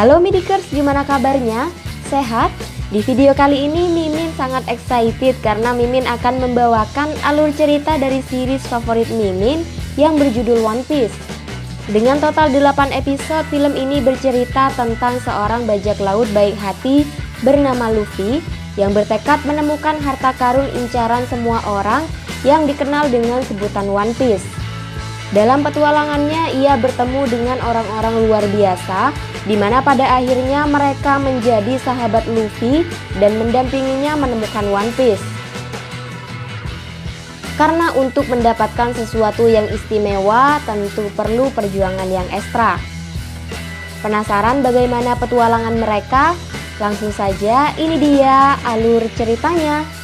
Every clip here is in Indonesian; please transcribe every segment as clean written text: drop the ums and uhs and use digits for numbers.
Halo Midikers, gimana kabarnya? Sehat? Di video kali ini Mimin sangat excited karena Mimin akan membawakan alur cerita dari series favorit Mimin yang berjudul One Piece. Dengan total 8 episode, film ini bercerita tentang seorang bajak laut baik hati bernama Luffy yang bertekad menemukan harta karun incaran semua orang yang dikenal dengan sebutan One Piece. Dalam petualangannya, ia bertemu dengan orang-orang luar biasa, di mana pada akhirnya mereka menjadi sahabat Luffy dan mendampinginya menemukan One Piece. Karena untuk mendapatkan sesuatu yang istimewa, tentu perlu perjuangan yang ekstra. Penasaran bagaimana petualangan mereka? Langsung saja, ini dia alur ceritanya.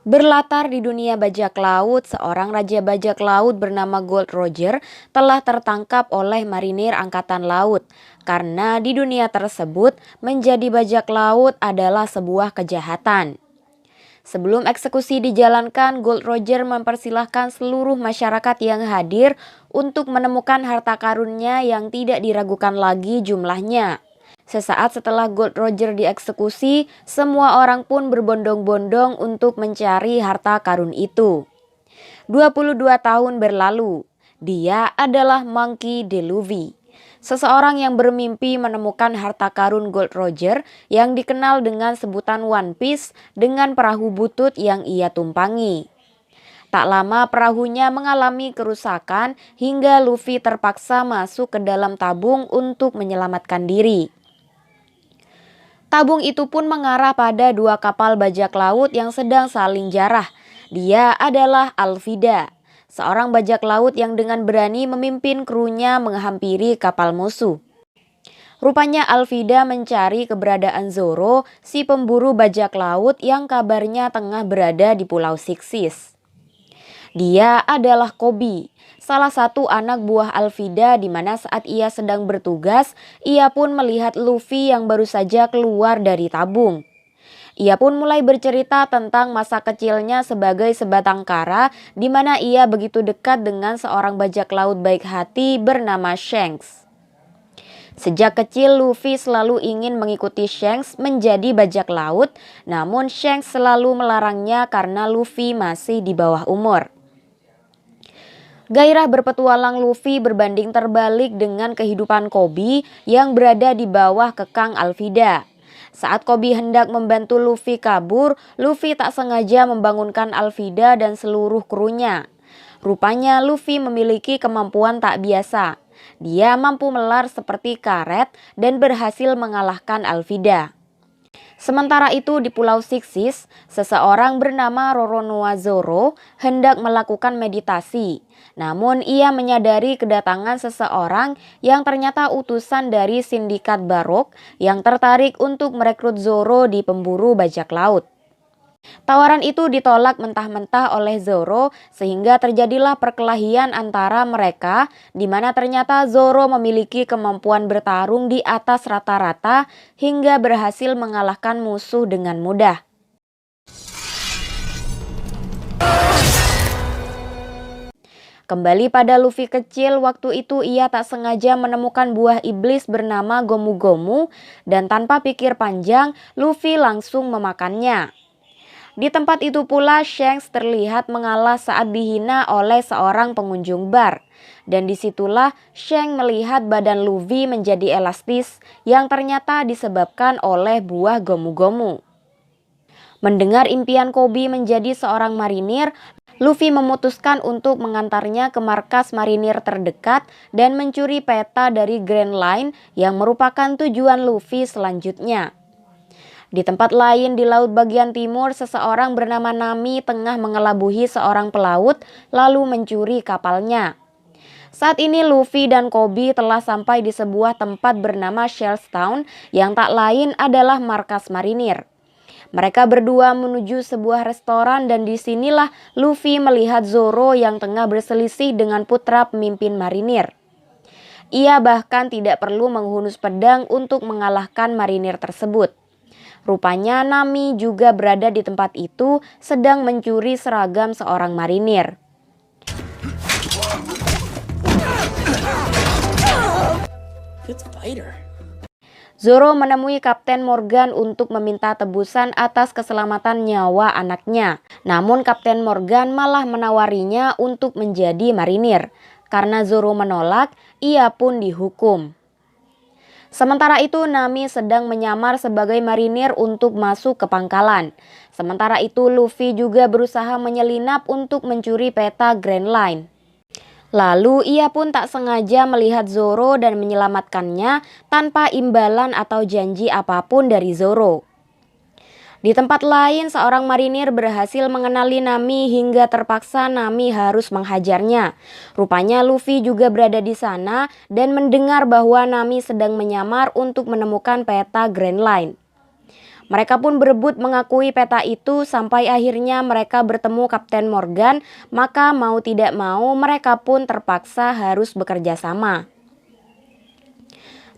Berlatar di dunia bajak laut, seorang raja bajak laut bernama Gold Roger telah tertangkap oleh marinir angkatan laut karena di dunia tersebut menjadi bajak laut adalah sebuah kejahatan. Sebelum eksekusi dijalankan, Gold Roger mempersilahkan seluruh masyarakat yang hadir untuk menemukan harta karunnya yang tidak diragukan lagi jumlahnya. Sesaat setelah Gold Roger dieksekusi, semua orang pun berbondong-bondong untuk mencari harta karun itu. 22 tahun berlalu, dia adalah Monkey D. Luffy, seseorang yang bermimpi menemukan harta karun Gold Roger yang dikenal dengan sebutan One Piece dengan perahu butut yang ia tumpangi. Tak lama perahunya mengalami kerusakan hingga Luffy terpaksa masuk ke dalam tabung untuk menyelamatkan diri. Tabung itu pun mengarah pada dua kapal bajak laut yang sedang saling jarah. Dia adalah Alvida, seorang bajak laut yang dengan berani memimpin krunya menghampiri kapal musuh. Rupanya Alvida mencari keberadaan Zoro, si pemburu bajak laut yang kabarnya tengah berada di Pulau Sixis. Dia adalah Koby, salah satu anak buah Alvida, di mana saat ia sedang bertugas, ia pun melihat Luffy yang baru saja keluar dari tabung. Ia pun mulai bercerita tentang masa kecilnya sebagai sebatang kara, di mana ia begitu dekat dengan seorang bajak laut baik hati bernama Shanks. Sejak kecil Luffy selalu ingin mengikuti Shanks menjadi bajak laut, namun Shanks selalu melarangnya karena Luffy masih di bawah umur. Gairah berpetualang Luffy berbanding terbalik dengan kehidupan Koby yang berada di bawah kekang Alvida. Saat Koby hendak membantu Luffy kabur, Luffy tak sengaja membangunkan Alvida dan seluruh krunya. Rupanya Luffy memiliki kemampuan tak biasa. Dia mampu melar seperti karet dan berhasil mengalahkan Alvida. Sementara itu di Pulau Sixis, seseorang bernama Roronoa Zoro hendak melakukan meditasi. Namun ia menyadari kedatangan seseorang yang ternyata utusan dari sindikat Barok yang tertarik untuk merekrut Zoro di pemburu bajak laut. Tawaran itu ditolak mentah-mentah oleh Zoro sehingga terjadilah perkelahian antara mereka, di mana ternyata Zoro memiliki kemampuan bertarung di atas rata-rata hingga berhasil mengalahkan musuh dengan mudah. Kembali pada Luffy kecil, waktu itu ia tak sengaja menemukan buah iblis bernama Gomu Gomu dan tanpa pikir panjang Luffy langsung memakannya. Di tempat itu pula Shanks terlihat mengalah saat dihina oleh seorang pengunjung bar. Dan disitulah Shanks melihat badan Luffy menjadi elastis yang ternyata disebabkan oleh buah Gomu Gomu. Mendengar impian Koby menjadi seorang marinir, Luffy memutuskan untuk mengantarnya ke markas marinir terdekat dan mencuri peta dari Grand Line yang merupakan tujuan Luffy selanjutnya. Di tempat lain di laut bagian timur, seseorang bernama Nami tengah mengelabuhi seorang pelaut lalu mencuri kapalnya. Saat ini Luffy dan Koby telah sampai di sebuah tempat bernama Shellstown yang tak lain adalah markas marinir. Mereka berdua menuju sebuah restoran dan disinilah Luffy melihat Zoro yang tengah berselisih dengan putra pemimpin marinir. Ia bahkan tidak perlu menghunus pedang untuk mengalahkan marinir tersebut. Rupanya Nami juga berada di tempat itu sedang mencuri seragam seorang marinir. good fighter. Zoro menemui Kapten Morgan untuk meminta tebusan atas keselamatan nyawa anaknya. Namun Kapten Morgan malah menawarinya untuk menjadi marinir. Karena Zoro menolak, ia pun dihukum. Sementara itu Nami sedang menyamar sebagai marinir untuk masuk ke pangkalan. Sementara itu Luffy juga berusaha menyelinap untuk mencuri peta Grand Line. Lalu ia pun tak sengaja melihat Zoro dan menyelamatkannya tanpa imbalan atau janji apapun dari Zoro. Di tempat lain, seorang marinir berhasil mengenali Nami hingga terpaksa Nami harus menghajarnya. Rupanya Luffy juga berada di sana dan mendengar bahwa Nami sedang menyamar untuk menemukan peta Grand Line. Mereka pun berebut mengakui peta itu sampai akhirnya mereka bertemu Kapten Morgan, maka mau tidak mau mereka pun terpaksa harus bekerja sama.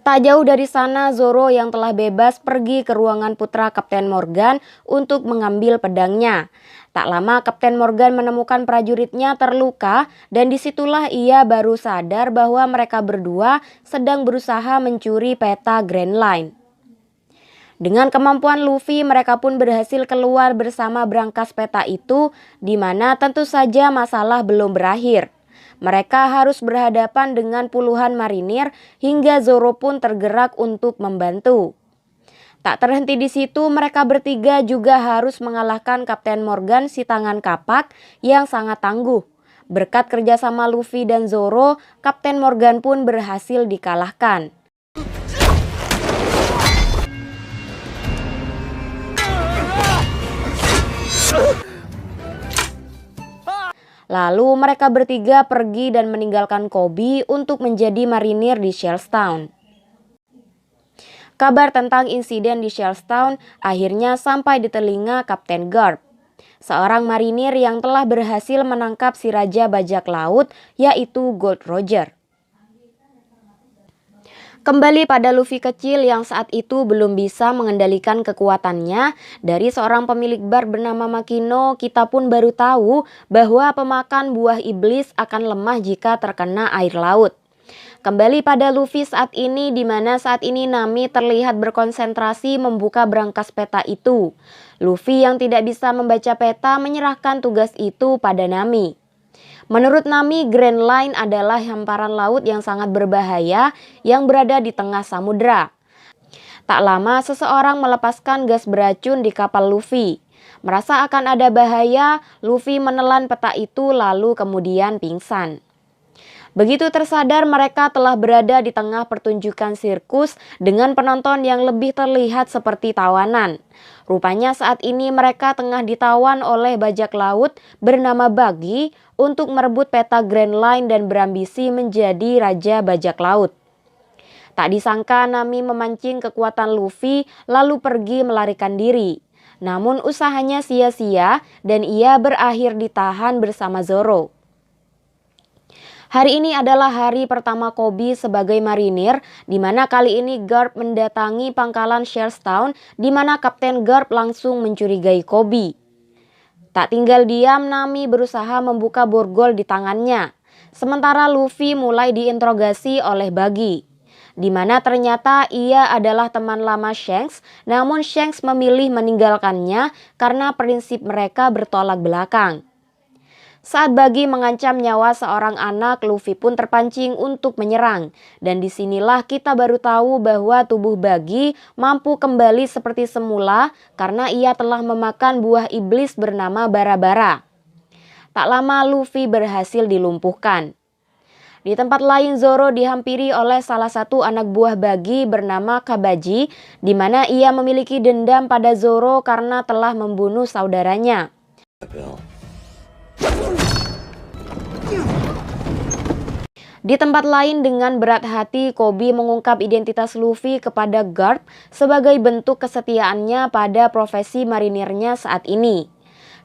Tak jauh dari sana, Zoro yang telah bebas pergi ke ruangan putra Kapten Morgan untuk mengambil pedangnya. Tak lama Kapten Morgan menemukan prajuritnya terluka dan disitulah ia baru sadar bahwa mereka berdua sedang berusaha mencuri peta Grand Line. Dengan kemampuan Luffy, mereka pun berhasil keluar bersama berangkas peta itu, di mana tentu saja masalah belum berakhir. Mereka harus berhadapan dengan puluhan marinir hingga Zoro pun tergerak untuk membantu. Tak terhenti di situ, mereka bertiga juga harus mengalahkan Kapten Morgan si tangan kapak yang sangat tangguh. Berkat kerjasama Luffy dan Zoro, Kapten Morgan pun berhasil dikalahkan. Lalu mereka bertiga pergi dan meninggalkan Koby untuk menjadi marinir di Shells Town. Kabar tentang insiden di Shells Town akhirnya sampai di telinga Kapten Garp, seorang marinir yang telah berhasil menangkap si Raja Bajak Laut yaitu Gold Roger. Kembali pada Luffy kecil yang saat itu belum bisa mengendalikan kekuatannya, dari seorang pemilik bar bernama Makino, kita pun baru tahu bahwa pemakan buah iblis akan lemah jika terkena air laut. Kembali pada Luffy saat ini, di mana saat ini Nami terlihat berkonsentrasi membuka berangkas peta itu. Luffy yang tidak bisa membaca peta menyerahkan tugas itu pada Nami. Menurut Nami, Grand Line adalah hamparan laut yang sangat berbahaya yang berada di tengah samudera. Tak lama seseorang melepaskan gas beracun di kapal Luffy. Merasa akan ada bahaya, Luffy menelan peta itu lalu kemudian pingsan. Begitu tersadar, mereka telah berada di tengah pertunjukan sirkus dengan penonton yang lebih terlihat seperti tawanan. Rupanya saat ini mereka tengah ditawan oleh bajak laut bernama Buggy untuk merebut peta Grand Line dan berambisi menjadi Raja Bajak Laut. Tak disangka Nami memancing kekuatan Luffy lalu pergi melarikan diri. Namun usahanya sia-sia dan ia berakhir ditahan bersama Zoro. Hari ini adalah hari pertama Koby sebagai marinir, di mana kali ini Garp mendatangi pangkalan Shells Town, di mana Kapten Garp langsung mencurigai Koby. Tak tinggal diam, Nami berusaha membuka borgol di tangannya. Sementara Luffy mulai diinterogasi oleh Buggy, di mana ternyata ia adalah teman lama Shanks, namun Shanks memilih meninggalkannya karena prinsip mereka bertolak belakang. Saat Buggy mengancam nyawa seorang anak, Luffy pun terpancing untuk menyerang. Dan disinilah kita baru tahu bahwa tubuh Buggy mampu kembali seperti semula karena ia telah memakan buah iblis bernama Bara-Bara. Tak lama Luffy berhasil dilumpuhkan. Di tempat lain, Zoro dihampiri oleh salah satu anak buah Buggy bernama Kabaji, di mana ia memiliki dendam pada Zoro karena telah membunuh saudaranya. Di tempat lain, dengan berat hati Koby mengungkap identitas Luffy kepada Garp sebagai bentuk kesetiaannya pada profesi marinirnya saat ini.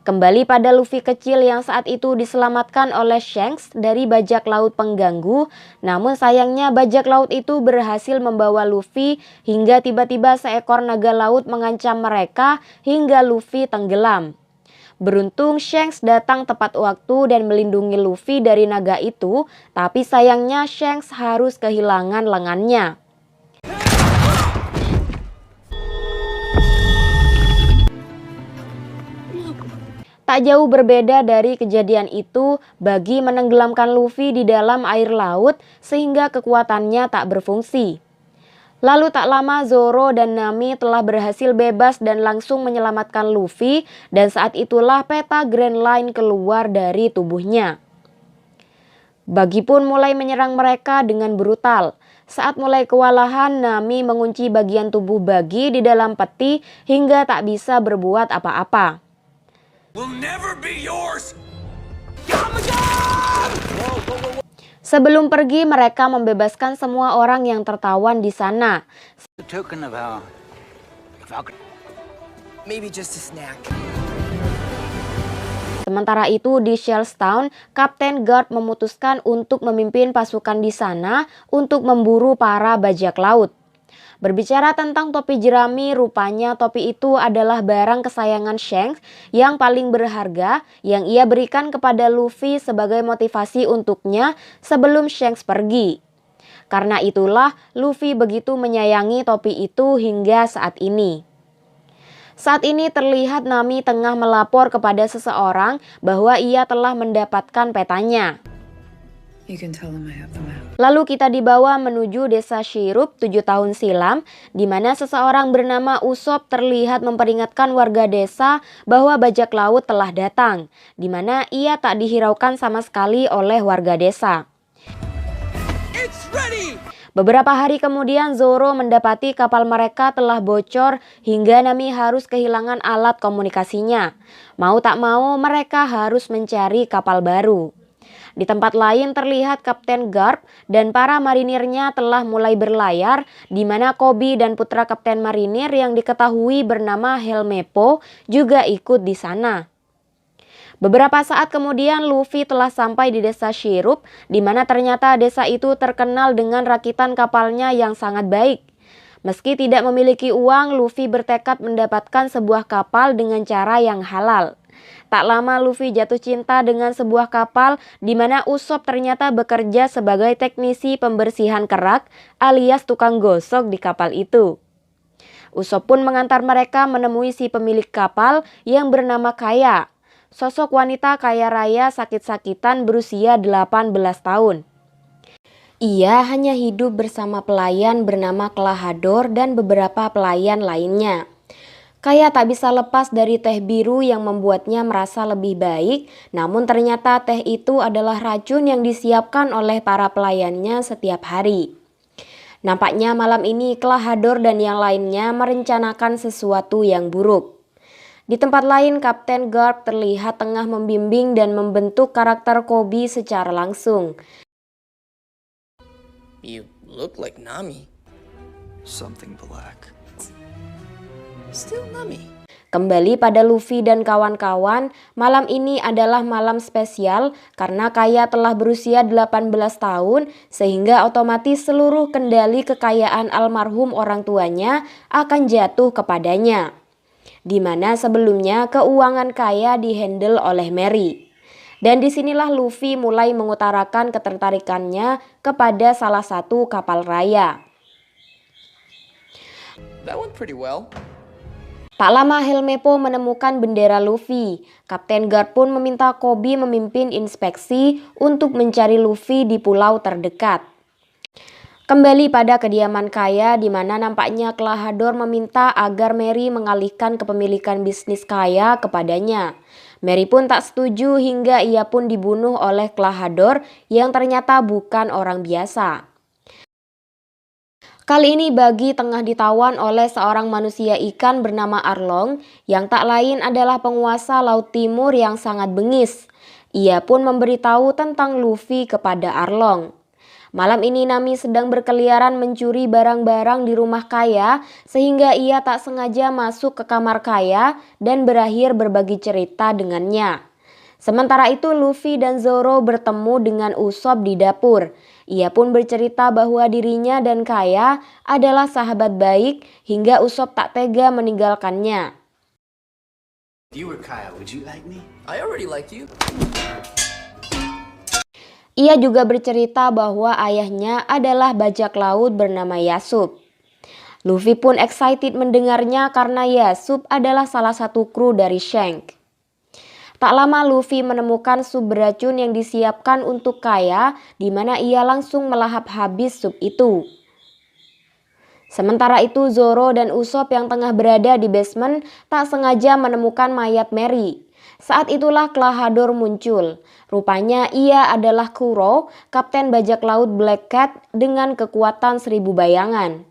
Kembali pada Luffy kecil yang saat itu diselamatkan oleh Shanks dari bajak laut pengganggu, namun sayangnya bajak laut itu berhasil membawa Luffy hingga tiba-tiba seekor naga laut mengancam mereka hingga Luffy tenggelam. Beruntung Shanks datang tepat waktu dan melindungi Luffy dari naga itu, tapi sayangnya Shanks harus kehilangan lengannya. Tak jauh berbeda dari kejadian itu, Buggy menenggelamkan Luffy di dalam air laut sehingga kekuatannya tak berfungsi. Lalu tak lama Zoro dan Nami telah berhasil bebas dan langsung menyelamatkan Luffy, dan saat itulah peta Grand Line keluar dari tubuhnya. Buggy pun mulai menyerang mereka dengan brutal. Saat mulai kewalahan, Nami mengunci bagian tubuh Buggy di dalam peti hingga tak bisa berbuat apa-apa. Sebelum pergi, mereka membebaskan semua orang yang tertawan di sana. Sementara itu di Shellstown, Kapten Garp memutuskan untuk memimpin pasukan di sana untuk memburu para bajak laut. Berbicara tentang topi jerami, rupanya topi itu adalah barang kesayangan Shanks yang paling berharga yang ia berikan kepada Luffy sebagai motivasi untuknya sebelum Shanks pergi. Karena itulah Luffy begitu menyayangi topi itu hingga saat ini. Saat ini terlihat Nami tengah melapor kepada seseorang bahwa ia telah mendapatkan petanya. Lalu kita dibawa menuju desa Shirub 7 tahun silam, di mana seseorang bernama Usopp terlihat memperingatkan warga desa bahwa bajak laut telah datang, di mana ia tak dihiraukan sama sekali oleh warga desa. Beberapa hari kemudian Zoro mendapati kapal mereka telah bocor hingga Nami harus kehilangan alat komunikasinya. Mau tak mau mereka harus mencari kapal baru. Di tempat lain terlihat Kapten Garp dan para marinirnya telah mulai berlayar, di mana Koby dan putra Kapten Marinir yang diketahui bernama Helmeppo juga ikut di sana. Beberapa saat kemudian Luffy telah sampai di desa Shirub, di mana ternyata desa itu terkenal dengan rakitan kapalnya yang sangat baik. Meski tidak memiliki uang, Luffy bertekad mendapatkan sebuah kapal dengan cara yang halal. Tak lama Luffy jatuh cinta dengan sebuah kapal di mana Usopp ternyata bekerja sebagai teknisi pembersihan kerak alias tukang gosok di kapal itu. Usopp pun mengantar mereka menemui si pemilik kapal yang bernama Kaya. Sosok wanita kaya raya sakit-sakitan berusia 18 tahun. Ia hanya hidup bersama pelayan bernama Klahadore dan beberapa pelayan lainnya. Kaya tak bisa lepas dari teh biru yang membuatnya merasa lebih baik, namun ternyata teh itu adalah racun yang disiapkan oleh para pelayannya setiap hari. Nampaknya malam ini Klahadore dan yang lainnya merencanakan sesuatu yang buruk. Di tempat lain, Kapten Garp terlihat tengah membimbing dan membentuk karakter Koby secara langsung. You look like Nami. Something black. Still Nami. Kembali pada Luffy dan kawan-kawan, malam ini adalah malam spesial karena Kaya telah berusia 18 tahun sehingga otomatis seluruh kendali kekayaan almarhum orang tuanya akan jatuh kepadanya. Di mana sebelumnya keuangan Kaya dihandle oleh Mary. Dan disinilah Luffy mulai mengutarakan ketertarikannya kepada salah satu kapal raya. That went pretty well. Tak lama Helmeppo menemukan bendera Luffy. Kapten Garp pun meminta Koby memimpin inspeksi untuk mencari Luffy di pulau terdekat. Kembali pada kediaman Kaya di mana nampaknya Klahadore meminta agar Mary mengalihkan kepemilikan bisnis Kaya kepadanya. Mary pun tak setuju hingga ia pun dibunuh oleh Klahadore yang ternyata bukan orang biasa. Kali ini Buggy tengah ditawan oleh seorang manusia ikan bernama Arlong yang tak lain adalah penguasa Laut Timur yang sangat bengis. Ia pun memberitahu tentang Luffy kepada Arlong. Malam ini Nami sedang berkeliaran mencuri barang-barang di rumah Kaya sehingga ia tak sengaja masuk ke kamar Kaya dan berakhir berbagi cerita dengannya. Sementara itu Luffy dan Zoro bertemu dengan Usopp di dapur. Ia pun bercerita bahwa dirinya dan Kaya adalah sahabat baik hingga Usopp tak tega meninggalkannya. If you were Kaya, would you like me? I already liked you. Ia juga bercerita bahwa ayahnya adalah bajak laut bernama Yasup. Luffy pun excited mendengarnya karena Yasup adalah salah satu kru dari Shanks. Tak lama Luffy menemukan sup beracun yang disiapkan untuk Kaya, di mana ia langsung melahap habis sup itu. Sementara itu Zoro dan Usopp yang tengah berada di basement tak sengaja menemukan mayat Merry. Saat itulah Klahadore muncul. Rupanya ia adalah Kuro, kapten bajak laut Black Cat dengan kekuatan 1000 bayangan.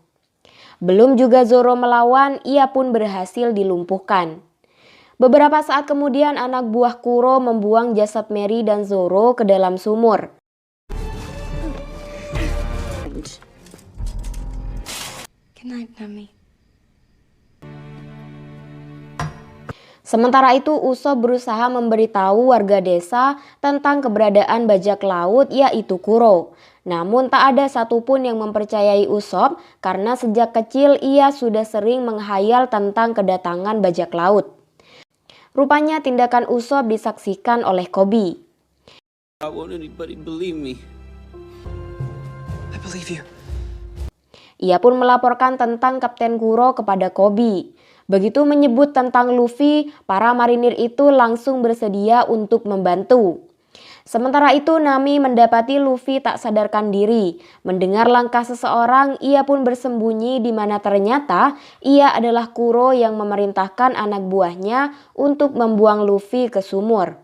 Belum juga Zoro melawan, ia pun berhasil dilumpuhkan. Beberapa saat kemudian anak buah Kuro membuang jasad Merry dan Zoro ke dalam sumur. Good night, Nami. Sementara itu Usopp berusaha memberitahu warga desa tentang keberadaan bajak laut yaitu Kuro. Namun tak ada satupun yang mempercayai Usopp karena sejak kecil ia sudah sering menghayal tentang kedatangan bajak laut. Rupanya tindakan Usopp disaksikan oleh Koby. I won't anybody believe me. I believe you. Ia pun melaporkan tentang Kapten Kuro kepada Koby. Begitu menyebut tentang Luffy, para marinir itu langsung bersedia untuk membantu. Sementara itu Nami mendapati Luffy tak sadarkan diri. Mendengar langkah seseorang, ia pun bersembunyi di mana ternyata ia adalah Kuro yang memerintahkan anak buahnya untuk membuang Luffy ke sumur.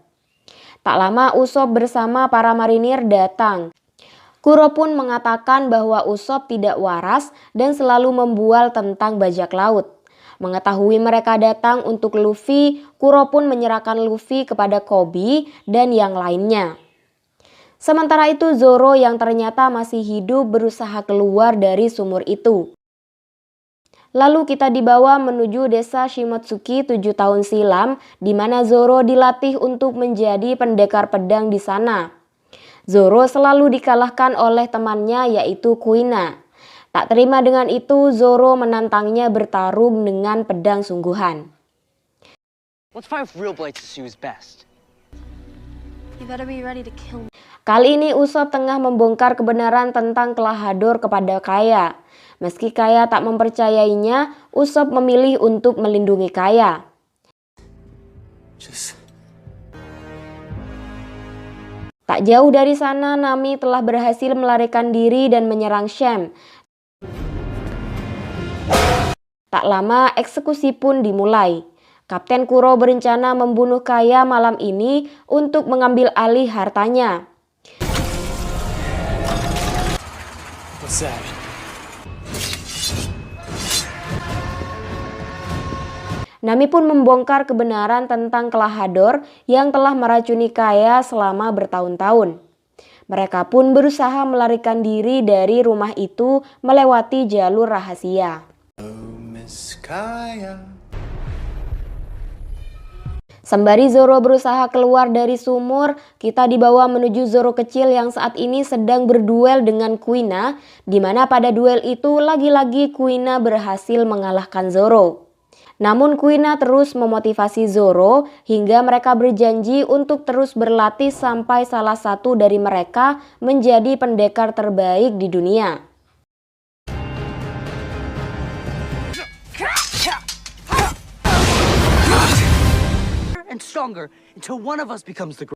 Tak lama Usopp bersama para marinir datang. Kuro pun mengatakan bahwa Usopp tidak waras dan selalu membual tentang bajak laut. Mengetahui mereka datang untuk Luffy, Kuro pun menyerahkan Luffy kepada Koby dan yang lainnya. Sementara itu Zoro yang ternyata masih hidup berusaha keluar dari sumur itu. Lalu kita dibawa menuju desa Shimotsuki 7 tahun silam, di mana Zoro dilatih untuk menjadi pendekar pedang di sana. Zoro selalu dikalahkan oleh temannya yaitu Kuina. Tak terima dengan itu, Zoro menantangnya bertarung dengan pedang sungguhan. Let's fight with real blades to see who's best. You better be ready to kill me. Kali ini Usopp tengah membongkar kebenaran tentang Klahadore kepada Kaya. Meski Kaya tak mempercayainya, Usopp memilih untuk melindungi Kaya. Tak jauh dari sana, Nami telah berhasil melarikan diri dan menyerang Shem. Tak lama eksekusi pun dimulai. Kapten Kuro berencana membunuh Kaya malam ini untuk mengambil alih hartanya. What's that? Nami pun membongkar kebenaran tentang Klahadore yang telah meracuni Kaya selama bertahun-tahun. Mereka pun berusaha melarikan diri dari rumah itu melewati jalur rahasia. Miss Kaya. Sembari Zoro berusaha keluar dari sumur, kita dibawa menuju Zoro kecil yang saat ini sedang berduel dengan Kuina, di mana pada duel itu lagi-lagi Kuina berhasil mengalahkan Zoro. Namun Kuina terus memotivasi Zoro hingga mereka berjanji untuk terus berlatih sampai salah satu dari mereka menjadi pendekar terbaik di dunia. And stronger until one of us becomes the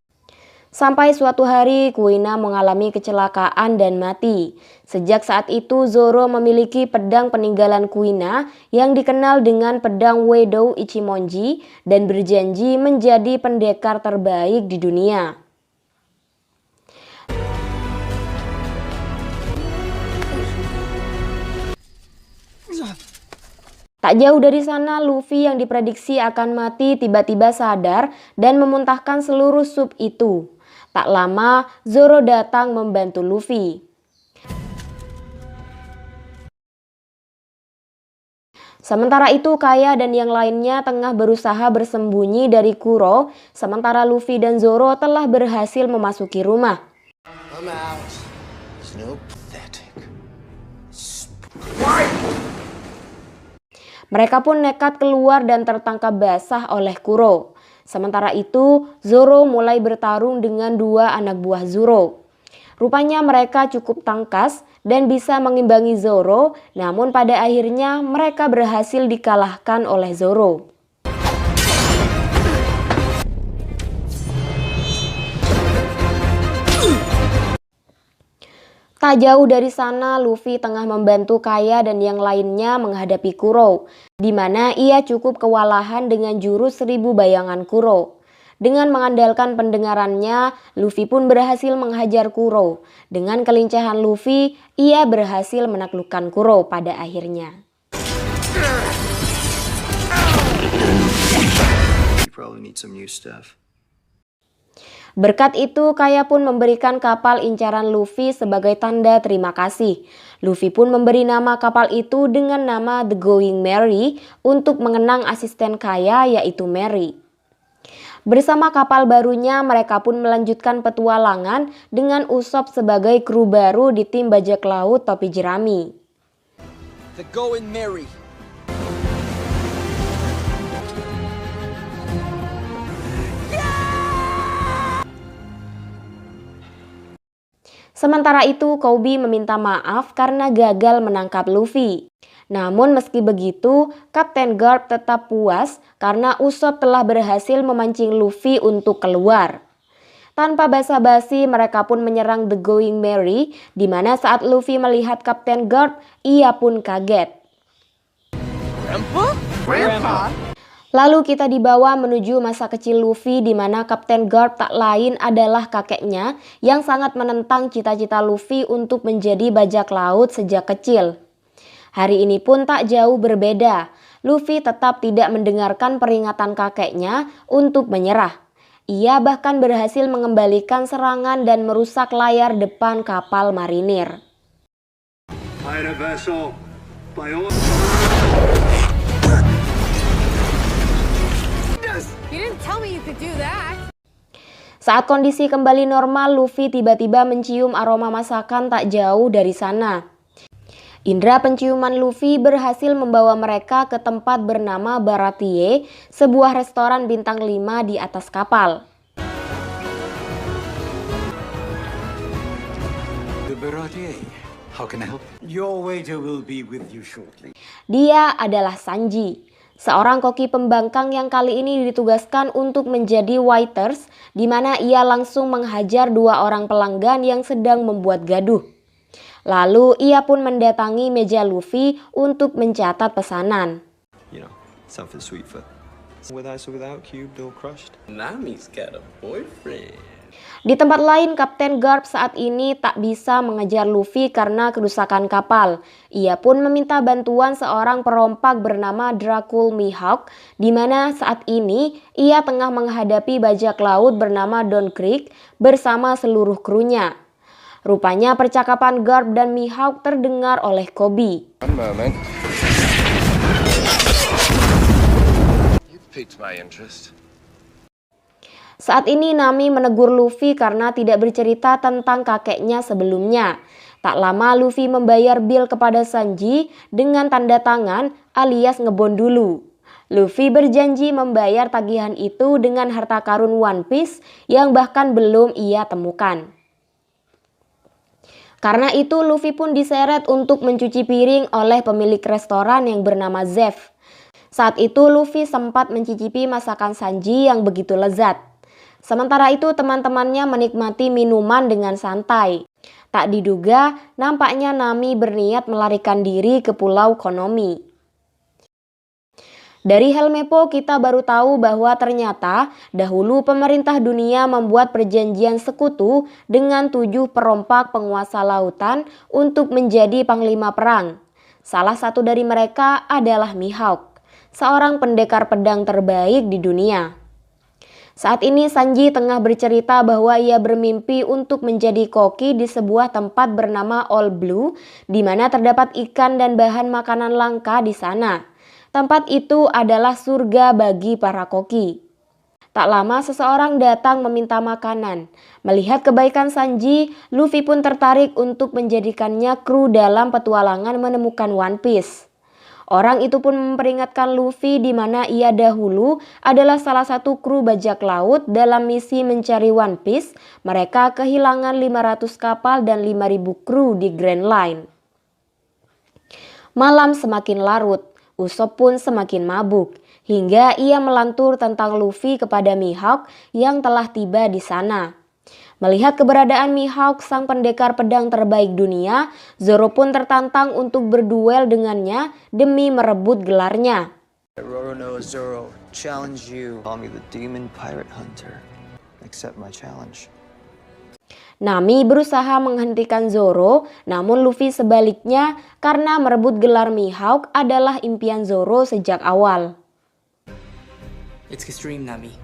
Sampai suatu hari Kuina mengalami kecelakaan dan mati. Sejak saat itu Zoro memiliki pedang peninggalan Kuina yang dikenal dengan pedang Wedou Ichimonji dan berjanji menjadi pendekar terbaik di dunia. Tak jauh dari sana, Luffy yang diprediksi akan mati tiba-tiba sadar dan memuntahkan seluruh sup itu. Tak lama, Zoro datang membantu Luffy. Sementara itu, Kaya dan yang lainnya tengah berusaha bersembunyi dari Kuro, sementara Luffy dan Zoro telah berhasil memasuki rumah. I'm out. There's no pathetic. Mereka pun nekat keluar dan tertangkap basah oleh Kuro. Sementara itu, Zoro mulai bertarung dengan dua anak buah Zoro. Rupanya mereka cukup tangkas dan bisa mengimbangi Zoro, namun pada akhirnya mereka berhasil dikalahkan oleh Zoro. Tak jauh dari sana, Luffy tengah membantu Kaya dan yang lainnya menghadapi Kuro, di mana ia cukup kewalahan dengan jurus 1000 bayangan Kuro. Dengan mengandalkan pendengarannya, Luffy pun berhasil menghajar Kuro. Dengan kelincahan Luffy, ia berhasil menaklukkan Kuro pada akhirnya. You probably need some new stuff. Berkat itu, Kaya pun memberikan kapal incaran Luffy sebagai tanda terima kasih. Luffy pun memberi nama kapal itu dengan nama The Going Merry untuk mengenang asisten Kaya yaitu Merry. Bersama kapal barunya, mereka pun melanjutkan petualangan dengan Usopp sebagai kru baru di tim bajak laut topi jerami. The Going Merry. Sementara itu, Koby meminta maaf karena gagal menangkap Luffy. Namun meski begitu, Kapten Garp tetap puas karena Usopp telah berhasil memancing Luffy untuk keluar. Tanpa basa-basi, mereka pun menyerang The Going Merry, di mana saat Luffy melihat Kapten Garp, ia pun kaget. Grandpa? Lalu kita dibawa menuju masa kecil Luffy di mana Kapten Garp tak lain adalah kakeknya yang sangat menentang cita-cita Luffy untuk menjadi bajak laut sejak kecil. Hari ini pun tak jauh berbeda. Luffy tetap tidak mendengarkan peringatan kakeknya untuk menyerah. Ia bahkan berhasil mengembalikan serangan dan merusak layar depan kapal marinir. Saat kondisi kembali normal, Luffy tiba-tiba mencium aroma masakan tak jauh dari sana. Indra penciuman Luffy berhasil membawa mereka ke tempat bernama Baratie, sebuah restoran bintang 5 di atas kapal. The Baratier. How can I help? Your waiter will be with you shortly. Dia adalah Sanji, seorang koki pembangkang yang kali ini ditugaskan untuk menjadi waiters, di mana ia langsung menghajar 2 orang pelanggan yang sedang membuat gaduh. Lalu ia pun mendatangi meja Luffy untuk mencatat pesanan. You know, something sweet for with ice or without, cubed or crushed. Nami's got a boyfriend. Di tempat lain, Kapten Garp saat ini tak bisa mengejar Luffy karena kerusakan kapal. Ia pun meminta bantuan seorang perompak bernama Dracul Mihawk, di mana saat ini ia tengah menghadapi bajak laut bernama Don Krieg bersama seluruh krunya. Rupanya percakapan Garp dan Mihawk terdengar oleh Koby. One moment. You piqued my interest. Saat ini Nami menegur Luffy karena tidak bercerita tentang kakeknya sebelumnya. Tak lama Luffy membayar bil kepada Sanji dengan tanda tangan alias ngebon dulu. Luffy berjanji membayar tagihan itu dengan harta karun One Piece yang bahkan belum ia temukan. Karena itu Luffy pun diseret untuk mencuci piring oleh pemilik restoran yang bernama Zeff. Saat itu Luffy sempat mencicipi masakan Sanji yang begitu lezat. Sementara itu teman-temannya menikmati minuman dengan santai. Tak diduga, nampaknya Nami berniat melarikan diri ke Pulau Konomi. Dari Helmeppo kita baru tahu bahwa ternyata dahulu pemerintah dunia membuat perjanjian sekutu dengan 7 perompak penguasa lautan untuk menjadi panglima perang. Salah satu dari mereka adalah Mihawk, seorang pendekar pedang terbaik di dunia. Saat ini Sanji tengah bercerita bahwa ia bermimpi untuk menjadi koki di sebuah tempat bernama All Blue, di mana terdapat ikan dan bahan makanan langka di sana. Tempat itu adalah surga bagi para koki. Tak lama seseorang datang meminta makanan. Melihat kebaikan Sanji, Luffy pun tertarik untuk menjadikannya kru dalam petualangan menemukan One Piece. Orang itu pun memperingatkan Luffy di mana ia dahulu adalah salah satu kru bajak laut dalam misi mencari One Piece. Mereka kehilangan 500 kapal dan 5.000 kru di Grand Line. Malam semakin larut, Usopp pun semakin mabuk, hingga ia melantur tentang Luffy kepada Mihawk yang telah tiba di sana. Melihat keberadaan Mihawk, sang pendekar pedang terbaik dunia, Zoro pun tertantang untuk berduel dengannya demi merebut gelarnya. Roronoa Zoro, challenge you. Call me the demon pirate hunter. Accept my challenge. Nami berusaha menghentikan Zoro, namun Luffy sebaliknya karena merebut gelar Mihawk adalah impian Zoro sejak awal. It's extreme, Nami.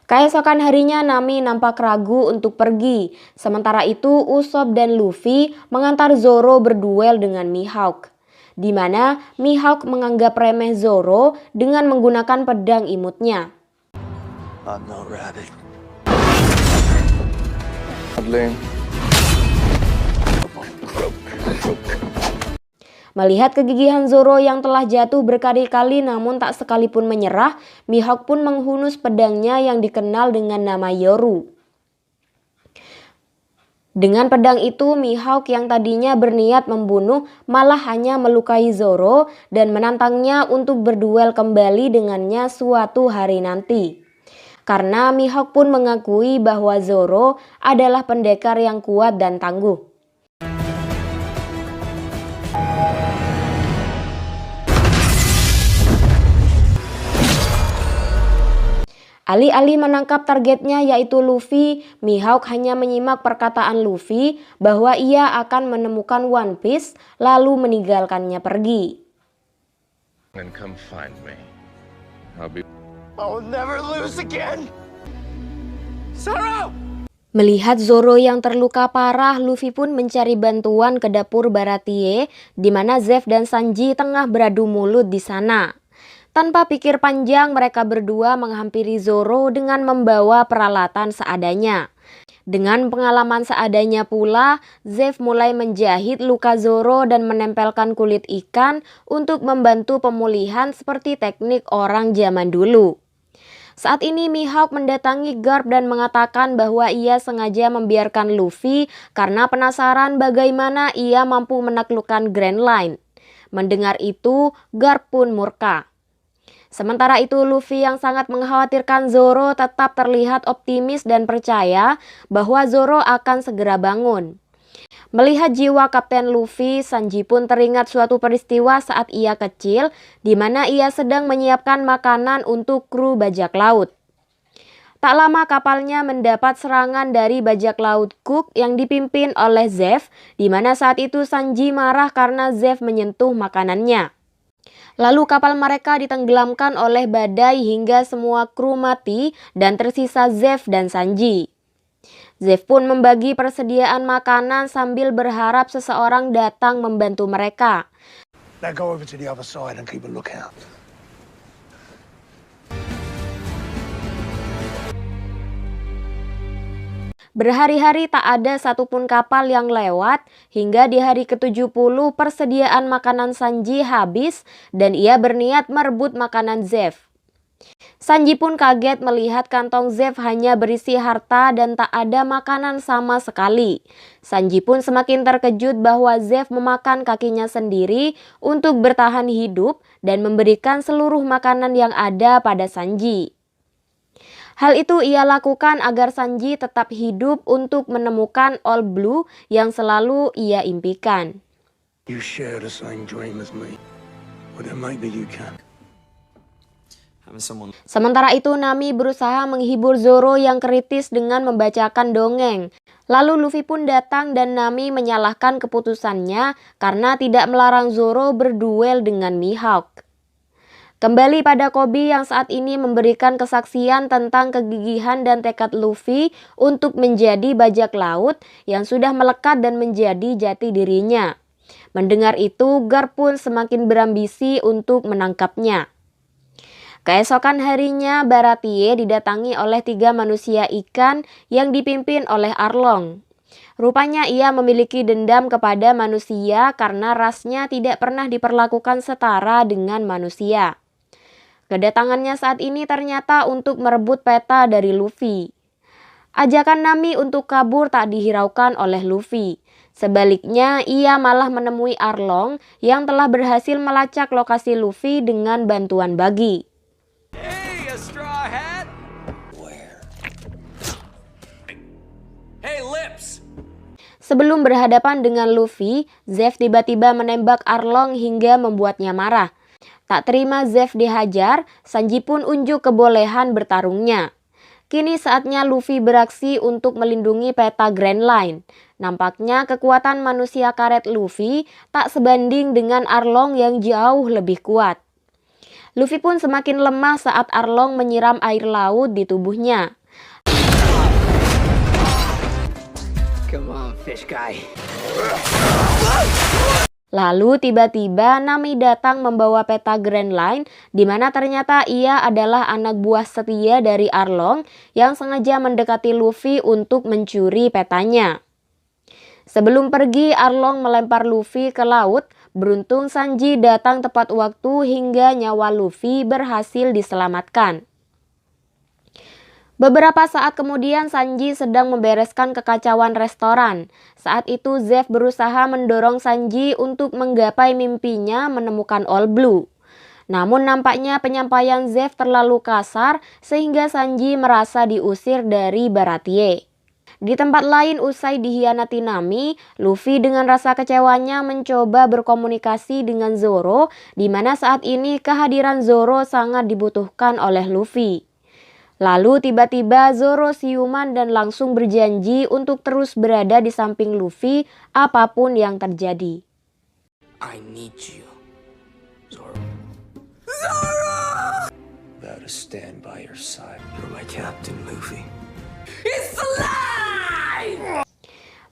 Keesokan harinya Nami nampak ragu untuk pergi. Sementara itu Usopp dan Luffy mengantar Zoro berduel dengan Mihawk, di mana Mihawk menganggap remeh Zoro dengan menggunakan pedang imutnya. I'm no rabbit. Melihat kegigihan Zoro yang telah jatuh berkali-kali namun tak sekalipun menyerah, Mihawk pun menghunus pedangnya yang dikenal dengan nama Yoru. Dengan pedang itu, Mihawk yang tadinya berniat membunuh malah hanya melukai Zoro dan menantangnya untuk berduel kembali dengannya suatu hari nanti. Karena Mihawk pun mengakui bahwa Zoro adalah pendekar yang kuat dan tangguh. Alih-alih menangkap targetnya yaitu Luffy, Mihawk hanya menyimak perkataan Luffy bahwa ia akan menemukan One Piece lalu meninggalkannya pergi. And come find me. I'll never lose again. Zoro! Melihat Zoro yang terluka parah, Luffy pun mencari bantuan ke dapur Baratie, di mana Zeff dan Sanji tengah beradu mulut di sana. Tanpa pikir panjang, mereka berdua menghampiri Zoro dengan membawa peralatan seadanya. Dengan pengalaman seadanya pula, Zeff mulai menjahit luka Zoro dan menempelkan kulit ikan untuk membantu pemulihan seperti teknik orang zaman dulu. Saat ini Mihawk mendatangi Garp dan mengatakan bahwa ia sengaja membiarkan Luffy karena penasaran bagaimana ia mampu menaklukkan Grand Line. Mendengar itu, Garp pun murka. Sementara itu Luffy yang sangat mengkhawatirkan Zoro tetap terlihat optimis dan percaya bahwa Zoro akan segera bangun. Melihat jiwa Kapten Luffy, Sanji pun teringat suatu peristiwa saat ia kecil di mana ia sedang menyiapkan makanan untuk kru bajak laut. Tak lama kapalnya mendapat serangan dari bajak laut Cook yang dipimpin oleh Zeff, di mana saat itu Sanji marah karena Zeff menyentuh makanannya. Lalu kapal mereka ditenggelamkan oleh badai hingga semua kru mati dan tersisa Zeff dan Sanji. Zeff pun membagi persediaan makanan sambil berharap seseorang datang membantu mereka. Now go over to the other side and keep a lookout. Berhari-hari tak ada satupun kapal yang lewat, hingga di hari ke-70 persediaan makanan Sanji habis dan ia berniat merebut makanan Zeff. Sanji pun kaget melihat kantong Zeff hanya berisi harta dan tak ada makanan sama sekali. Sanji pun semakin terkejut bahwa Zeff memakan kakinya sendiri untuk bertahan hidup dan memberikan seluruh makanan yang ada pada Sanji. Hal itu ia lakukan agar Sanji tetap hidup untuk menemukan All Blue yang selalu ia impikan. You share the same dream as me. Well, then maybe you can. Sementara itu Nami berusaha menghibur Zoro yang kritis dengan membacakan dongeng. Lalu Luffy pun datang dan Nami menyalahkan keputusannya karena tidak melarang Zoro berduel dengan Mihawk. Kembali pada Koby yang saat ini memberikan kesaksian tentang kegigihan dan tekad Luffy untuk menjadi bajak laut yang sudah melekat dan menjadi jati dirinya. Mendengar itu, Garp pun semakin berambisi untuk menangkapnya. Keesokan harinya, Baratie didatangi oleh 3 manusia ikan yang dipimpin oleh Arlong. Rupanya ia memiliki dendam kepada manusia karena rasnya tidak pernah diperlakukan setara dengan manusia. Kedatangannya saat ini ternyata untuk merebut peta dari Luffy. Ajakan Nami untuk kabur tak dihiraukan oleh Luffy. Sebaliknya, ia malah menemui Arlong yang telah berhasil melacak lokasi Luffy dengan bantuan Buggy. Hey, a Sebelum berhadapan dengan Luffy, Zeff tiba-tiba menembak Arlong hingga membuatnya marah. Tak terima Zeff dihajar, Sanji pun unjuk kebolehan bertarungnya. Kini saatnya Luffy beraksi untuk melindungi peta Grand Line. Nampaknya kekuatan manusia karet Luffy tak sebanding dengan Arlong yang jauh lebih kuat. Luffy pun semakin lemah saat Arlong menyiram air laut di tubuhnya. Come on, fish guy. Lalu tiba-tiba Nami datang membawa peta Grand Line, di mana ternyata ia adalah anak buah setia dari Arlong yang sengaja mendekati Luffy untuk mencuri petanya. Sebelum pergi, Arlong melempar Luffy ke laut. Beruntung Sanji datang tepat waktu hingga nyawa Luffy berhasil diselamatkan. Beberapa saat kemudian Sanji sedang membereskan kekacauan restoran. Saat itu Zeff berusaha mendorong Sanji untuk menggapai mimpinya menemukan All Blue. Namun nampaknya penyampaian Zeff terlalu kasar sehingga Sanji merasa diusir dari Baratie. Di tempat lain usai dihianati Nami, Luffy dengan rasa kecewanya mencoba berkomunikasi dengan Zoro, di mana saat ini kehadiran Zoro sangat dibutuhkan oleh Luffy. Lalu tiba-tiba Zoro siuman dan langsung berjanji untuk terus berada di samping Luffy apapun yang terjadi. I need you, Zoro. About to stand by your side. You're my captain, Luffy.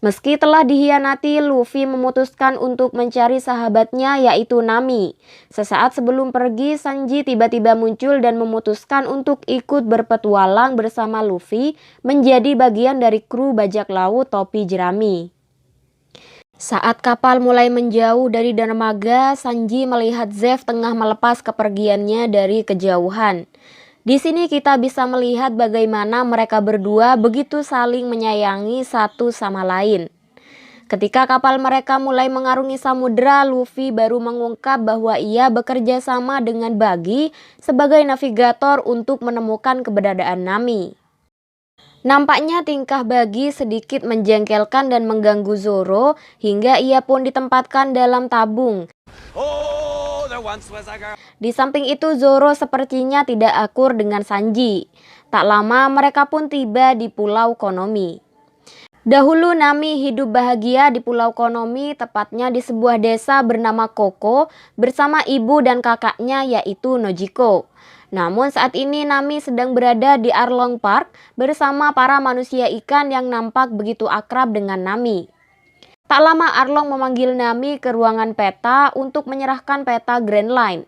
Meski telah dihianati, Luffy memutuskan untuk mencari sahabatnya yaitu Nami. Sesaat sebelum pergi, Sanji tiba-tiba muncul dan memutuskan untuk ikut berpetualang bersama Luffy menjadi bagian dari kru bajak laut topi jerami. Saat kapal mulai menjauh dari dermaga, Sanji melihat Zeff tengah melepas kepergiannya dari kejauhan. Di sini kita bisa melihat bagaimana mereka berdua begitu saling menyayangi satu sama lain. Ketika kapal mereka mulai mengarungi samudera, Luffy baru mengungkap bahwa ia bekerja sama dengan Buggy sebagai navigator untuk menemukan keberadaan Nami. Nampaknya tingkah Buggy sedikit menjengkelkan dan mengganggu Zoro hingga ia pun ditempatkan dalam tabung. Di samping itu Zoro sepertinya tidak akur dengan Sanji. Tak lama mereka pun tiba di Pulau Konomi. Dahulu Nami hidup bahagia di Pulau Konomi, tepatnya di sebuah desa bernama Koko bersama ibu dan kakaknya yaitu Nojiko. Namun saat ini Nami sedang berada di Arlong Park bersama para manusia ikan yang nampak begitu akrab dengan Nami. Tak lama Arlong memanggil Nami ke ruangan peta untuk menyerahkan peta Grand Line.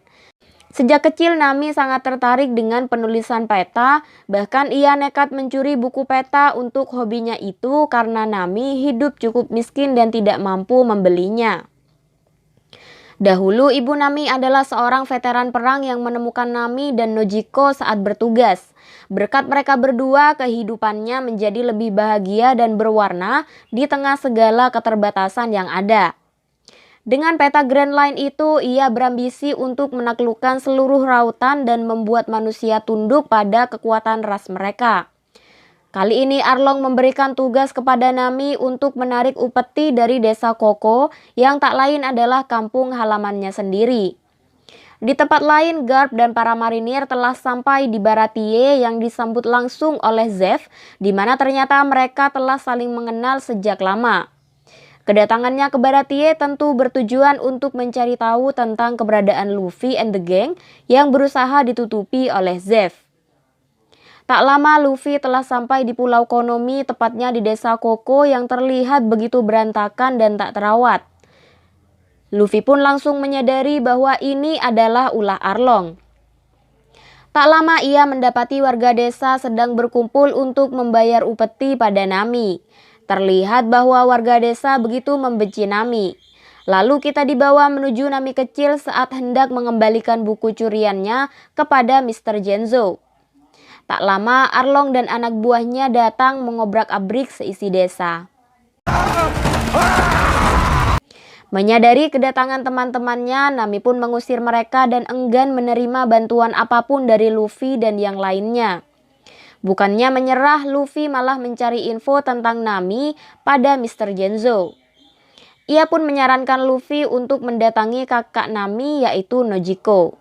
Sejak kecil Nami sangat tertarik dengan penulisan peta, bahkan ia nekat mencuri buku peta untuk hobinya itu karena Nami hidup cukup miskin dan tidak mampu membelinya. Dahulu ibu Nami adalah seorang veteran perang yang menemukan Nami dan Nojiko saat bertugas. Berkat mereka berdua, kehidupannya menjadi lebih bahagia dan berwarna di tengah segala keterbatasan yang ada. Dengan peta Grand Line itu, ia berambisi untuk menaklukkan seluruh lautan dan membuat manusia tunduk pada kekuatan ras mereka. Kali ini Arlong memberikan tugas kepada Nami untuk menarik upeti dari desa Koko yang tak lain adalah kampung halamannya sendiri. Di tempat lain, Garp dan para marinir telah sampai di Baratie yang disambut langsung oleh Zeff, di mana ternyata mereka telah saling mengenal sejak lama. Kedatangannya ke Baratie tentu bertujuan untuk mencari tahu tentang keberadaan Luffy and the gang yang berusaha ditutupi oleh Zeff. Tak lama Luffy telah sampai di Pulau Konomi, tepatnya di desa Koko yang terlihat begitu berantakan dan tak terawat. Luffy pun langsung menyadari bahwa ini adalah ulah Arlong. Tak lama ia mendapati warga desa sedang berkumpul untuk membayar upeti pada Nami. Terlihat bahwa warga desa begitu membenci Nami. Lalu kita dibawa menuju Nami kecil saat hendak mengembalikan buku curiannya kepada Mr. Genzo. Tak lama Arlong dan anak buahnya datang mengobrak-abrik seisi desa. Menyadari kedatangan teman-temannya, Nami pun mengusir mereka dan enggan menerima bantuan apapun dari Luffy dan yang lainnya. Bukannya menyerah, Luffy malah mencari info tentang Nami pada Mr. Genzo. Ia pun menyarankan Luffy untuk mendatangi kakak Nami yaitu Nojiko.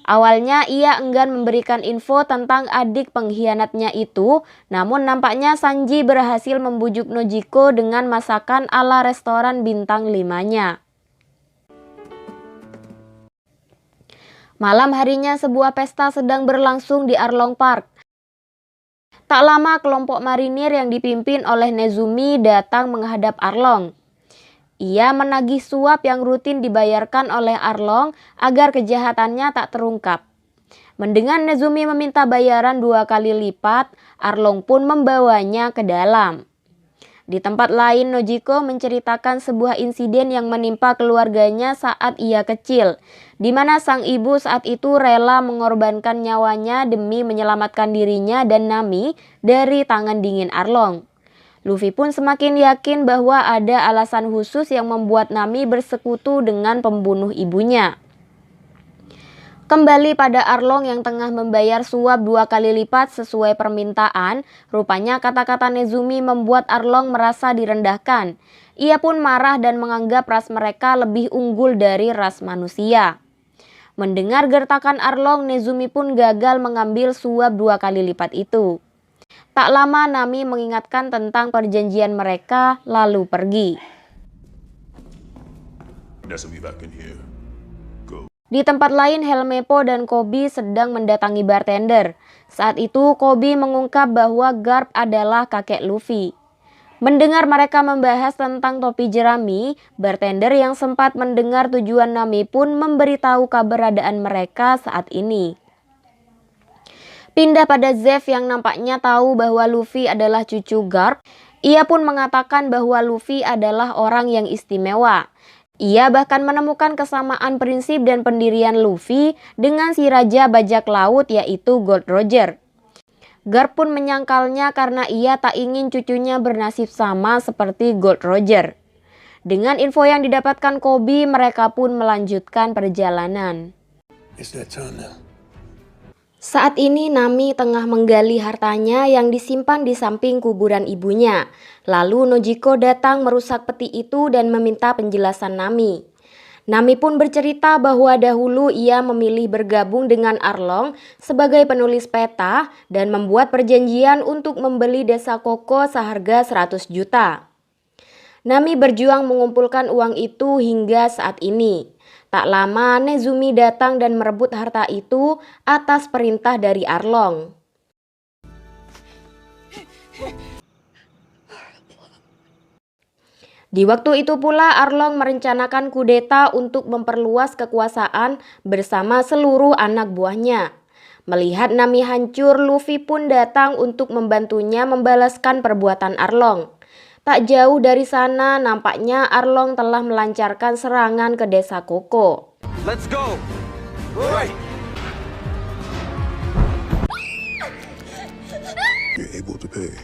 Awalnya ia enggan memberikan info tentang adik pengkhianatnya itu, namun nampaknya Sanji berhasil membujuk Nojiko dengan masakan ala restoran bintang 5-nya. Malam harinya sebuah pesta sedang berlangsung di Arlong Park. Tak lama kelompok marinir yang dipimpin oleh Nezumi datang menghadap Arlong. Ia menagih suap yang rutin dibayarkan oleh Arlong agar kejahatannya tak terungkap. Mendengar Nezumi meminta bayaran 2 kali lipat, Arlong pun membawanya ke dalam. Di tempat lain, Nojiko menceritakan sebuah insiden yang menimpa keluarganya saat ia kecil, di mana sang ibu saat itu rela mengorbankan nyawanya demi menyelamatkan dirinya dan Nami dari tangan dingin Arlong. Luffy pun semakin yakin bahwa ada alasan khusus yang membuat Nami bersekutu dengan pembunuh ibunya. Kembali pada Arlong yang tengah membayar suap 2 kali lipat sesuai permintaan, rupanya kata-kata Nezumi membuat Arlong merasa direndahkan. Ia pun marah dan menganggap ras mereka lebih unggul dari ras manusia. Mendengar gertakan Arlong, Nezumi pun gagal mengambil suap 2 kali lipat itu. Tak lama Nami mengingatkan tentang perjanjian mereka lalu pergi. Di tempat lain, Helmeppo dan Koby sedang mendatangi bartender. Saat itu Koby mengungkap bahwa Garp adalah kakek Luffy. Mendengar mereka membahas tentang topi jerami, bartender yang sempat mendengar tujuan Nami pun memberitahu keberadaan mereka saat ini. Pindah pada Zeff yang nampaknya tahu bahwa Luffy adalah cucu Garp. Ia pun mengatakan bahwa Luffy adalah orang yang istimewa. Ia bahkan menemukan kesamaan prinsip dan pendirian Luffy dengan si raja bajak laut yaitu Gold Roger. Garp pun menyangkalnya karena ia tak ingin cucunya bernasib sama seperti Gold Roger. Dengan info yang didapatkan Koby, mereka pun melanjutkan perjalanan. It's that time now. Saat ini Nami tengah menggali hartanya yang disimpan di samping kuburan ibunya. Lalu Nojiko datang merusak peti itu dan meminta penjelasan Nami. Nami pun bercerita bahwa dahulu ia memilih bergabung dengan Arlong sebagai penulis peta dan membuat perjanjian untuk membeli desa Koko seharga 100 juta. Nami berjuang mengumpulkan uang itu hingga saat ini. Tak lama Nezumi datang dan merebut harta itu atas perintah dari Arlong. Di waktu itu pula Arlong merencanakan kudeta untuk memperluas kekuasaan bersama seluruh anak buahnya. Melihat Nami hancur, Luffy pun datang untuk membantunya membalaskan perbuatan Arlong. Tak jauh dari sana, nampaknya Arlong telah melancarkan serangan ke desa Koko. Let's go! Right! You're able to pay.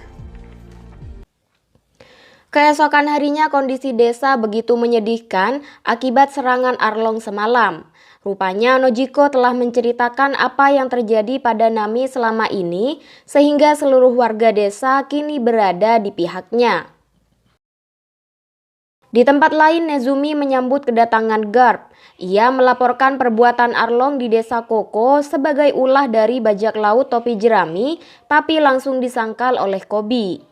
Keesokan harinya kondisi desa begitu menyedihkan akibat serangan Arlong semalam. Rupanya Nojiko telah menceritakan apa yang terjadi pada Nami selama ini, sehingga seluruh warga desa kini berada di pihaknya. Di tempat lain, Nezumi menyambut kedatangan Garp. Ia melaporkan perbuatan Arlong di desa Koko sebagai ulah dari bajak laut topi jerami, tapi langsung disangkal oleh Koby.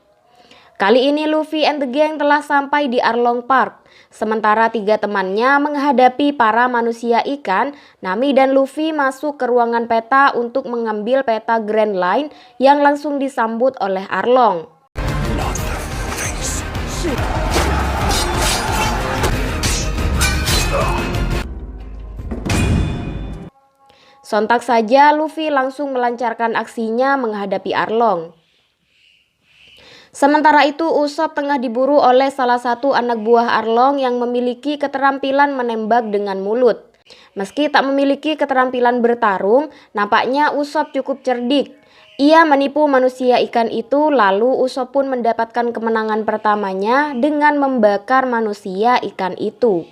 Kali ini Luffy and the gang telah sampai di Arlong Park. Sementara 3 temannya menghadapi para manusia ikan, Nami dan Luffy masuk ke ruangan peta untuk mengambil peta Grand Line yang langsung disambut oleh Arlong. Sontak saja Luffy langsung melancarkan aksinya menghadapi Arlong. Sementara itu Usopp tengah diburu oleh salah satu anak buah Arlong yang memiliki keterampilan menembak dengan mulut. Meski tak memiliki keterampilan bertarung, nampaknya Usopp cukup cerdik. Ia menipu manusia ikan itu, lalu Usopp pun mendapatkan kemenangan pertamanya dengan membakar manusia ikan itu.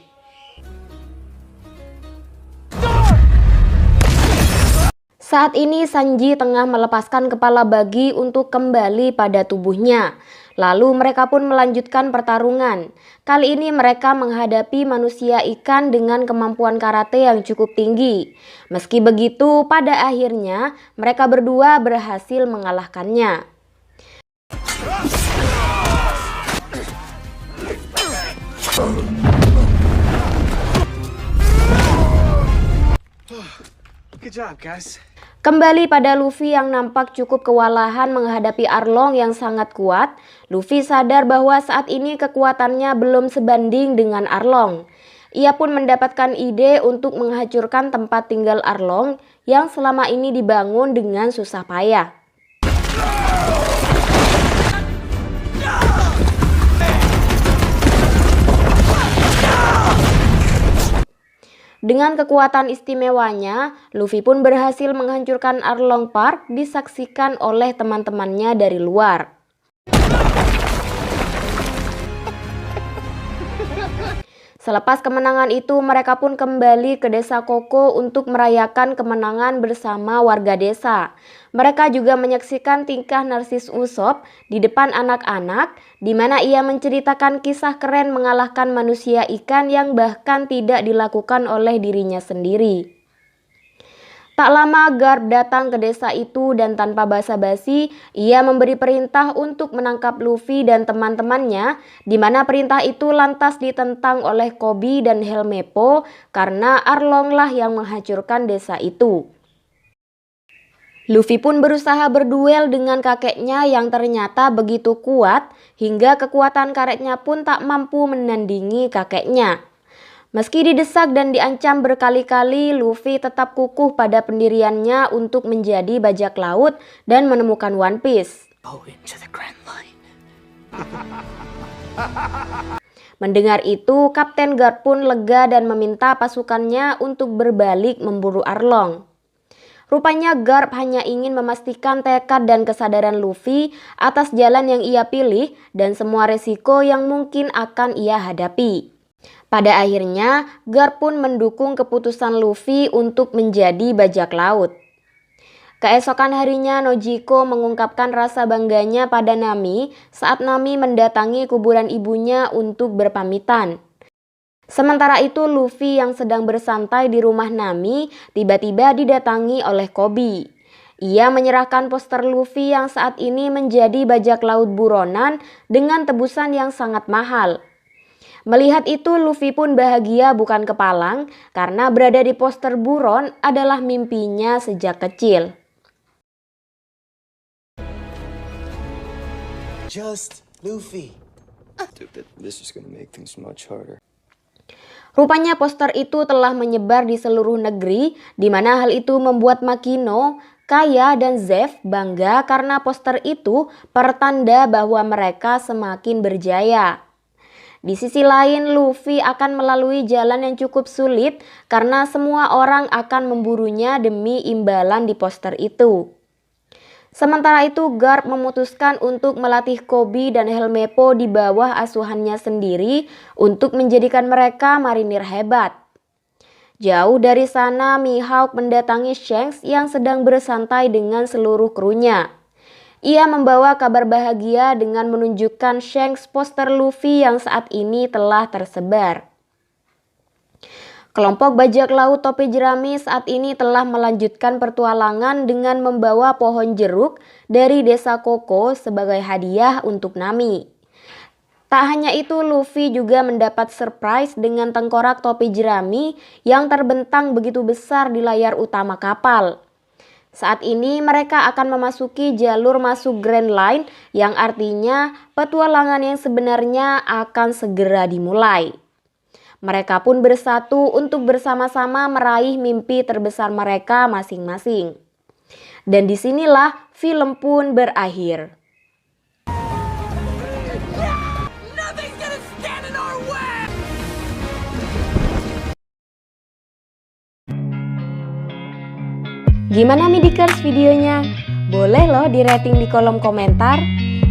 Saat ini Sanji tengah melepaskan kepala bagi untuk kembali pada tubuhnya. Lalu mereka pun melanjutkan pertarungan. Kali ini mereka menghadapi manusia ikan dengan kemampuan karate yang cukup tinggi. Meski begitu, pada akhirnya mereka berdua berhasil mengalahkannya. Good job, guys. Kembali pada Luffy yang nampak cukup kewalahan menghadapi Arlong yang sangat kuat, Luffy sadar bahwa saat ini kekuatannya belum sebanding dengan Arlong. Ia pun mendapatkan ide untuk menghancurkan tempat tinggal Arlong yang selama ini dibangun dengan susah payah. Dengan kekuatan istimewanya, Luffy pun berhasil menghancurkan Arlong Park disaksikan oleh teman-temannya dari luar. Selepas kemenangan itu, mereka pun kembali ke desa Koko untuk merayakan kemenangan bersama warga desa. Mereka juga menyaksikan tingkah narsis Usopp di depan anak-anak, di mana ia menceritakan kisah keren mengalahkan manusia ikan yang bahkan tidak dilakukan oleh dirinya sendiri. Tak lama Garp datang ke desa itu dan tanpa basa-basi ia memberi perintah untuk menangkap Luffy dan teman-temannya, di mana perintah itu lantas ditentang oleh Koby dan Helmeppo karena Arlong lah yang menghancurkan desa itu. Luffy pun berusaha berduel dengan kakeknya yang ternyata begitu kuat hingga kekuatan karetnya pun tak mampu menandingi kakeknya. Meski didesak dan diancam berkali-kali, Luffy tetap kukuh pada pendiriannya untuk menjadi bajak laut dan menemukan One Piece. Into the Grand Line. Mendengar itu, Kapten Garp pun lega dan meminta pasukannya untuk berbalik memburu Arlong. Rupanya Garp hanya ingin memastikan tekad dan kesadaran Luffy atas jalan yang ia pilih dan semua resiko yang mungkin akan ia hadapi. Pada akhirnya, Garp pun mendukung keputusan Luffy untuk menjadi bajak laut. Keesokan harinya, Nojiko mengungkapkan rasa bangganya pada Nami saat Nami mendatangi kuburan ibunya untuk berpamitan. Sementara itu, Luffy yang sedang bersantai di rumah Nami tiba-tiba didatangi oleh Koby. Ia menyerahkan poster Luffy yang saat ini menjadi bajak laut buronan dengan tebusan yang sangat mahal. Melihat itu, Luffy pun bahagia bukan kepalang karena berada di poster buron adalah mimpinya sejak kecil. Just Luffy. Dude, this is gonna make things much harder. Rupanya poster itu telah menyebar di seluruh negeri, di mana hal itu membuat Makino, Kaya, dan Zeff bangga karena poster itu pertanda bahwa mereka semakin berjaya. Di sisi lain, Luffy akan melalui jalan yang cukup sulit karena semua orang akan memburunya demi imbalan di poster itu. Sementara itu, Garp memutuskan untuk melatih Koby dan Helmeppo di bawah asuhannya sendiri untuk menjadikan mereka marinir hebat. Jauh dari sana, Mihawk mendatangi Shanks yang sedang bersantai dengan seluruh krunya. Ia membawa kabar bahagia dengan menunjukkan Shanks poster Luffy yang saat ini telah tersebar. Kelompok bajak laut topi jerami saat ini telah melanjutkan pertualangan dengan membawa pohon jeruk dari desa Koko sebagai hadiah untuk Nami. Tak hanya itu, Luffy juga mendapat surprise dengan tengkorak topi jerami yang terbentang begitu besar di layar utama kapal. Saat ini mereka akan memasuki jalur masuk Grand Line yang artinya petualangan yang sebenarnya akan segera dimulai. Mereka pun bersatu untuk bersama-sama meraih mimpi terbesar mereka masing-masing. Dan disinilah film pun berakhir. Gimana Midikers videonya? Boleh loh di rating di kolom komentar.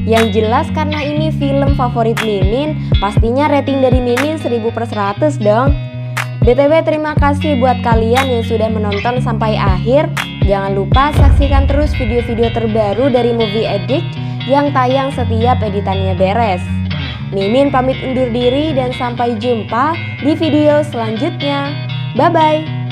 Yang jelas karena ini film favorit Mimin, pastinya rating dari Mimin 1000/100 dong. BTW terima kasih buat kalian yang sudah menonton sampai akhir. Jangan lupa saksikan terus video-video terbaru dari Movie Addict yang tayang setiap editannya beres. Mimin pamit undur diri dan sampai jumpa di video selanjutnya. Bye-bye.